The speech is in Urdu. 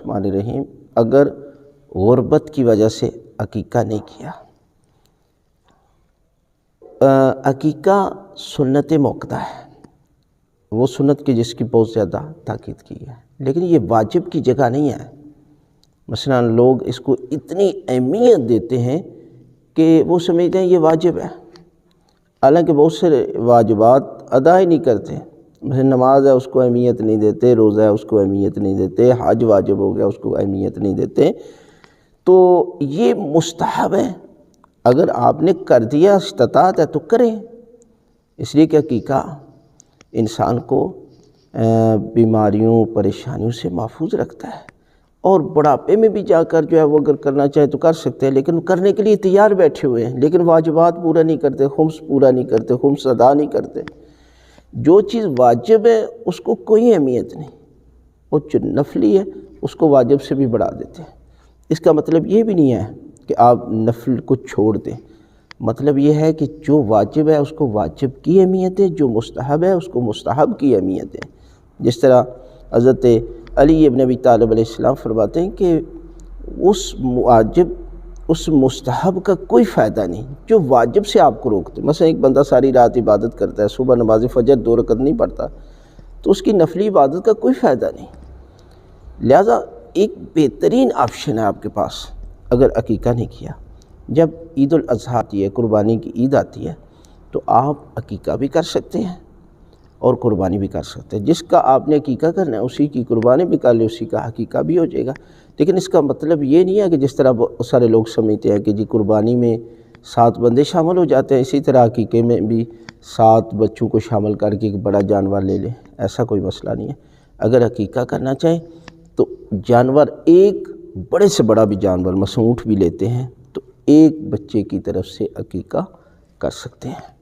الرحمن الرحیم، اگر غربت کی وجہ سے عقیقہ نہیں کیا، عقیقہ سنت موقدہ ہے، وہ سنت کی جس کی بہت زیادہ تاکید کی ہے، لیکن یہ واجب کی جگہ نہیں ہے۔ مثلا لوگ اس کو اتنی اہمیت دیتے ہیں کہ وہ سمجھتے ہیں یہ واجب ہے، حالانکہ بہت سے واجبات ادا ہی نہیں کرتے۔ مثلا نماز ہے، اس کو اہمیت نہیں دیتے، روزہ ہے، اس کو اہمیت نہیں دیتے، حج واجب ہو گیا، اس کو اہمیت نہیں دیتے۔ تو یہ مستحب ہے، اگر آپ نے کر دیا، استطاعت ہے تو کریں، اس لیے کہ عقیقہ انسان کو بیماریوں پریشانیوں سے محفوظ رکھتا ہے، اور بڑھاپے میں بھی جا کر جو ہے وہ اگر کرنا چاہے تو کر سکتے ہیں، لیکن کرنے کے لیے تیار بیٹھے ہوئے ہیں، لیکن واجبات پورا نہیں کرتے، خمس پورا نہیں کرتے، خمس ادا نہیں کرتے۔ جو چیز واجب ہے اس کو کوئی اہمیت نہیں، وہ جو نفلی ہے اس کو واجب سے بھی بڑھا دیتے ہیں۔ اس کا مطلب یہ بھی نہیں ہے کہ آپ نفل کو چھوڑ دیں، مطلب یہ ہے کہ جو واجب ہے اس کو واجب کی اہمیت ہے، جو مستحب ہے اس کو مستحب کی اہمیت ہے۔ جس طرح حضرت علی ابن ابی طالب علیہ السلام فرماتے ہیں کہ اس واجب، اس مستحب کا کوئی فائدہ نہیں جو واجب سے آپ کو روکتے۔ مثلا ایک بندہ ساری رات عبادت کرتا ہے، صبح نماز فجر 2 رکعت نہیں پڑھتا، تو اس کی نفلی عبادت کا کوئی فائدہ نہیں۔ لہذا ایک بہترین آپشن ہے آپ کے پاس، اگر عقیقہ نہیں کیا، جب عید الاضحیٰ آتی ہے، قربانی کی عید آتی ہے، تو آپ عقیقہ بھی کر سکتے ہیں اور قربانی بھی کر سکتے ہیں۔ جس کا آپ نے عقیقہ کرنا ہے اسی کی قربانی بھی کر لے، اسی کا عقیقہ بھی ہو جائے گا۔ لیکن اس کا مطلب یہ نہیں ہے کہ جس طرح بہت سارے لوگ سمجھتے ہیں کہ جی قربانی میں 7 بندے شامل ہو جاتے ہیں، اسی طرح عقیقے میں بھی 7 بچوں کو شامل کر کے ایک بڑا جانور لے لیں، ایسا کوئی مسئلہ نہیں ہے۔ اگر عقیقہ کرنا چاہیں تو جانور ایک بڑے سے بڑا بھی جانور، مثلا اونٹ بھی لیتے ہیں، تو ایک بچے کی طرف سے عقیقہ کر سکتے ہیں۔